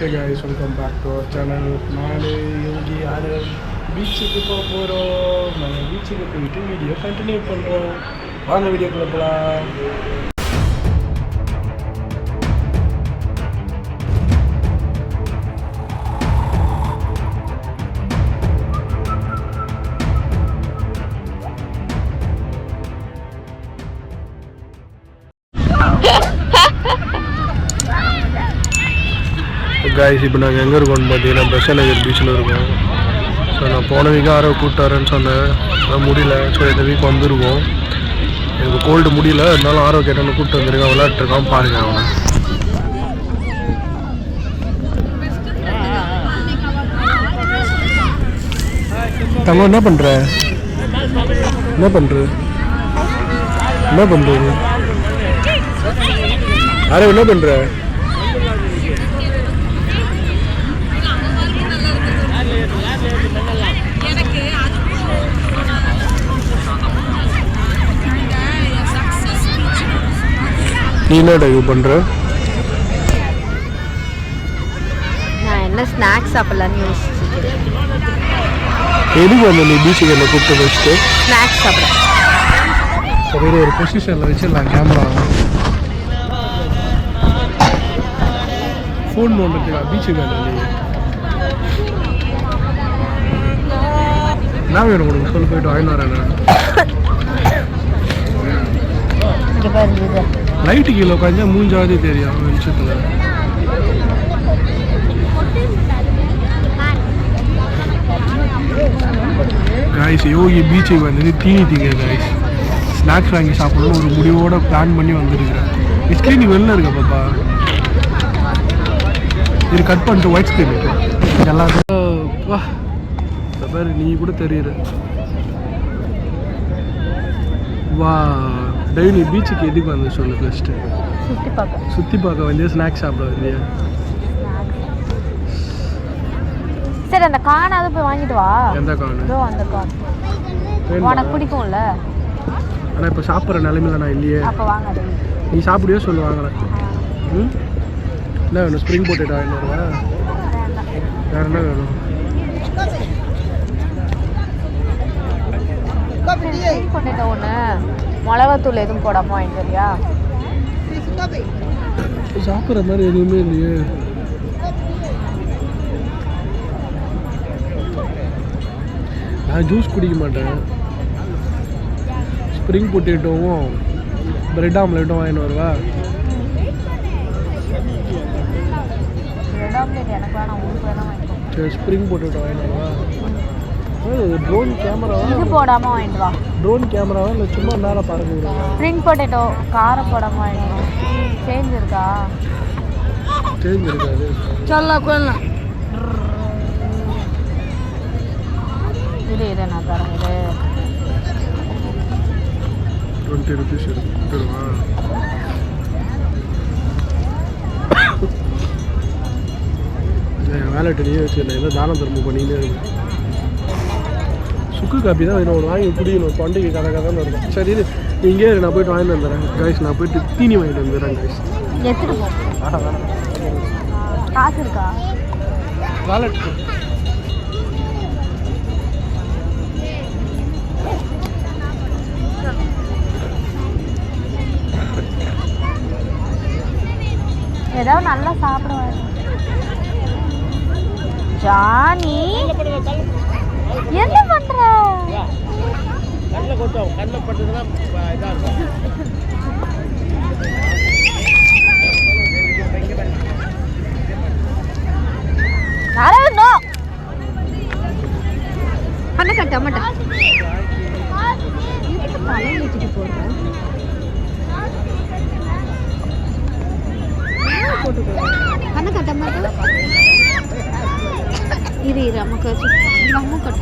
Hey guys, welcome back to our channel. நானே யோகி ஆனந்த் பீச்சுக்கு போக போகிறோம். நாங்கள் பீச்சுக்கு போயிட்டு வீடியோ கண்டினியூ பண்ணுறோம். வாங்க வீடியோக்குள்ள போகலாம். காய்ஸ், இப்போ நாங்கள் எங்கே இருக்கோம்னு பார்த்தீங்கன்னா பெசன்ட் நகர் பீச்சில் இருக்கோம். ஸோ நான் போன வீக்காக ஆரோ கூப்பிட்டு வரேன்னு சொன்னேன், ஆனால் முடியல. ஸோ இந்த வீக் வந்துருக்கோம். எனக்கு கோல்டு முடியல, இருந்தாலும் ஆரோ கேட்டோன்னு கூப்பிட்டு வந்துருக்கேன். விளையாட்டுருக்கான் பாருங்க அவனை. தங்க என்ன பண்ணுற என்ன பண்ணுறது ஆரோ என்ன பண்ணுற? நீ என்னடா இது பண்ணுற? நான் என்ன ஸ்நாக்ஸ் சாப்பிடலான்னு யோசிச்சுக்கிறேன். எதுக்கு வந்து நீ பீச்சுக்கு என்ன கூப்பிட்டு வச்சுட்டு ஸ்நாக்ஸ் சாப்பிட சரி ஒரு பொசிஷனில் வச்சிடலாம் கேமரா. ஃபோன் நோண்டுங்களா பீச்சுக்கு வேணும்? என்ன வேணும் உங்களுக்கு சொல்லி போயிட்டு வாங்கிட்டு வரேன். லைட்டு கீழே உட்காந்து மூஞ்சாவது தெரியும் வெளிச்சத்தில். காய்ஸ், யோகி பீச்சுக்கு வந்து தீனி திங்க காய்ஸ், ஸ்நாக்ஸ் வாங்கி சாப்பிடணும் ஒரு முடிவோட பிளான் பண்ணி வந்துருக்கிறேன். ஸ்க்ரீன் வெளில இருக்க பாப்பா, இது கட் பண்ணிட்டு ஒயிட் ஸ்க்ரீன் எல்லாத்தையும் வா பேர் நீ கூட தெரியுற. வா டெய்லி பீச்சுக்கு எதுக்கு வந்து சொல்லு ஃபஸ்ட்டு? சுற்றி பார்க்க வந்து ஸ்நாக்ஸ் சாப்பிட வந்தியா? சரி, அந்த கானாவது போய் வாங்கிட்டு வா. எந்த கான்? அந்த கான் உனக்கு பிடிக்கும்ல. ஆனால் இப்போ சாப்பிட்ற நிலைமையில நான் இல்லையே. அப்போ வாங்க, நீ சாப்பிடுவே சொல்லு வாங்கலாம். என்ன வேணும்? ஸ்ப்ரிங் பொட்டேட்டோ வாங்கிட்டு வருவா? வேறு என்ன வேணும்? ஸ்ப்ரிங் பொட்டேட்டோ ஒன்று, மிளகாத்தூள் எதுவும் போடாமல் வாங்கிட்டு வரியா? சாப்பிட்ற மாதிரி எதுவுமே இல்லையே. நான் ஜூஸ் குடிக்க மாட்டேன். ஸ்ப்ரிங் பொட்டேட்டோவும் பிரெட் ஆம்லேட்டும் வாங்கிட்டு வருவா? பிரெட் ஆம்லேட் எனக்கு வேணாம், உங்களுக்கு வேணாம் வாங்கிக்கோ. சரி, ஸ்ப்ரிங் பொட்டேட்டோ வாங்கிட்டு வருவா? ட்ரோன் கேமராவா? இது போடாமல் வாங்கிட்டு வா. ட்ரோன் கேமராவா இல்லை சும்மா மேலே பாருங்க? ஸ்ப்ரிங் பொட்டேட்டோ காரம் போடாமல் வாங்கிட்டு வா. சேஞ்ச் இருக்கா? சேஞ்ச் இருக்காது. சொல்ல கொள்ளலாம். இது நான் தரேன். இது 20 rupees இருக்குவா? என் வேலெட்டு நீயே வச்சுருந்தேன், ஏதோ தானம் தர்மம் பண்ணினே இருக்கு. சுக்கு காப்பி தான் வேணும், ஒரு வாங்கி குடிக்கணும். பண்டிகை கதைன்னு இருக்கும். சரி இது இங்கே நான் போய்ட்டு வாங்கிட்டு வந்துடுறேன் கைஸ். நான் போய்ட்டு தீனி வாங்கிட்டு வந்துடுறேன் கைஸ். எடுத்துட்டு போ. காசு இருக்கா? வாலெட் ஏதாவது நல்லா சாப்பிடுவாரு ஜானி. என்ன பண்ற? கண்ணில் கொஞ்சம் கண்ணில் பட்டுதுன்னா இதாக இருக்கும். கண்ணை கட்ட மாட்டேன். தலை வச்சுட்டு போடுறேன். கண்ணை கட்ட மாட்டேன். இரு நமக்கு நம்ம கட்ட.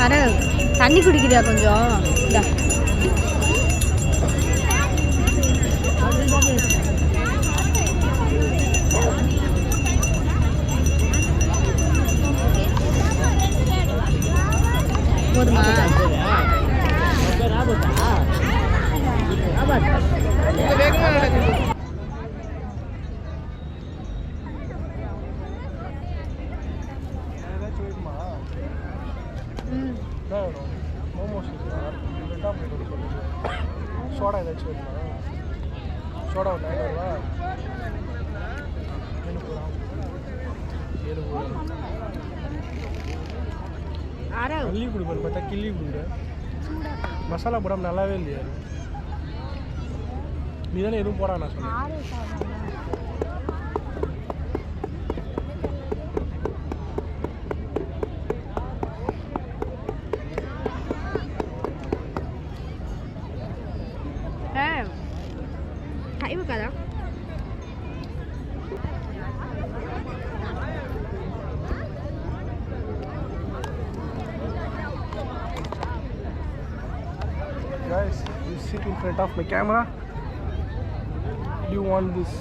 அரை தண்ணி குடிக்கிறியா கொஞ்சம்? இந்தா. போதுமா? மோமோஸ் சோடா ஏதாச்சும் வேணுமா? சோடா ஒரு 9 ரூபா. கிள்ளி கொடுப்பேன் பார்த்தா கிள்ளி கொடுங்க. மசாலா போடாம நல்லாவே இல்லையா? நீ தானே எதுவும் போடா நான் சொன்னேன். Hãy vào cả đó. Guys, you sit in front of my camera. Do you want this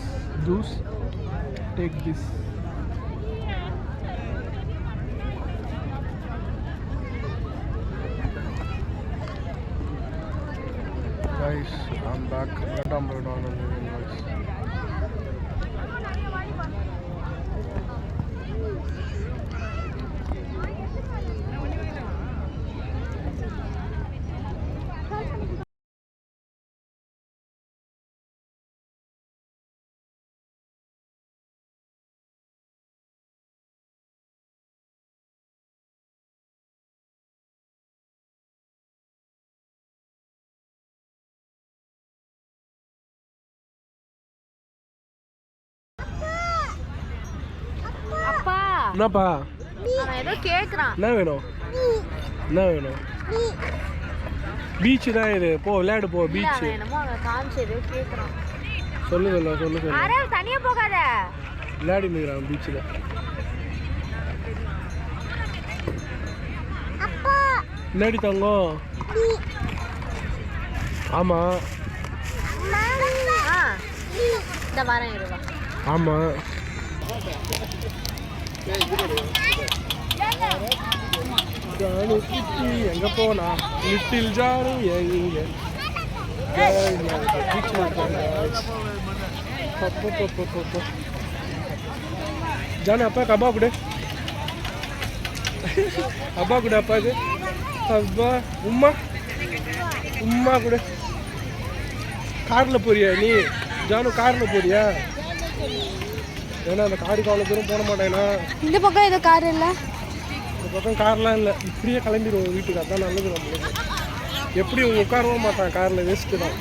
juice? Take this. Guys, I'm back. I'm guys. அப்பா என்னப்பா? அவன் ஏதோ கேக்குறான். என்ன வேணும்? என்ன வேணும்? பீச் தான் இது. போ விளையாடு போ பீச். என்னமோ அவன் காமிச்சு ஏதோ கேக்குறான். சொல்லு. அரே தனியா போகாத. விளையாடி நிக்கிறான் பீச்ல. அப்பா என்னடி தங்கம்? ஆமா இந்த வாரம் இருவா. ஆமா ஜானு குட்டி எங்க போனா? லிட்டில் ஜானு எங்க? ஜானு அப்பா அப்பா கூட அப்பா கூட அப்பாக்கு அப்பா உம்மா கூட. கார்ல போறியா நீ? ஜானு கார்ல போறியா? ஏன்னா அந்த காருக்கு அவ்வளோ தூரம் போட மாட்டேன்னா. இந்த பக்கம் ஏதோ கார் இல்லை. இந்த பக்கம் கார்லாம் இல்லை. இப்படியே கிளம்பிடுவோம் வீட்டுக்கு. அதான் நல்லது நம்மளுக்கு. எப்படி உட்காரவும் மாட்டான் காரில். வேஸ்ட்டு தான்.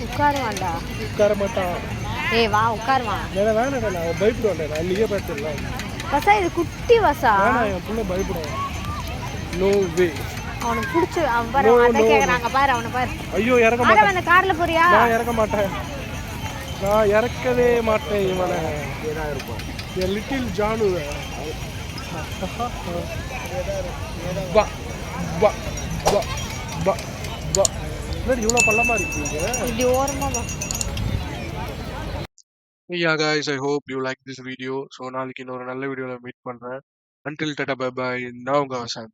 உட்காருவான்டா. உட்கார மாட்டான். ஏய் வா உட்காருவான். வேணாம் நான் பயப்படுவேன். நான் அன்றைக்கே பார்த்துடலாம். வசா இது குட்டி வசா. வேணாம் என் பிள்ளை பயப்படுவேன். No way. அவனுக்கு பிடிச்சி அவன் பாரு அதை கேட்குறாங்க பாரு அவனை பாரு. ஐயோ இறக்க மாட்டேன். அந்த கார்ல போறியா? நான் இறக்க மாட்டேன். நான் இறக்கவே மாட்டேன் இவனை. என் லிட்டில் ஜானு. வா வா வா வா வா. இவ்வளோ பள்ளமா இருக்கீங்க. இப்படி ஓரமா வா. Yeah guys, I hope you like this video. So நாளைக்கு இன்னொரு நல்ல வீடியோல மீட் பண்றேன். Until tata bye bye. நான் உங்க வசந்த்.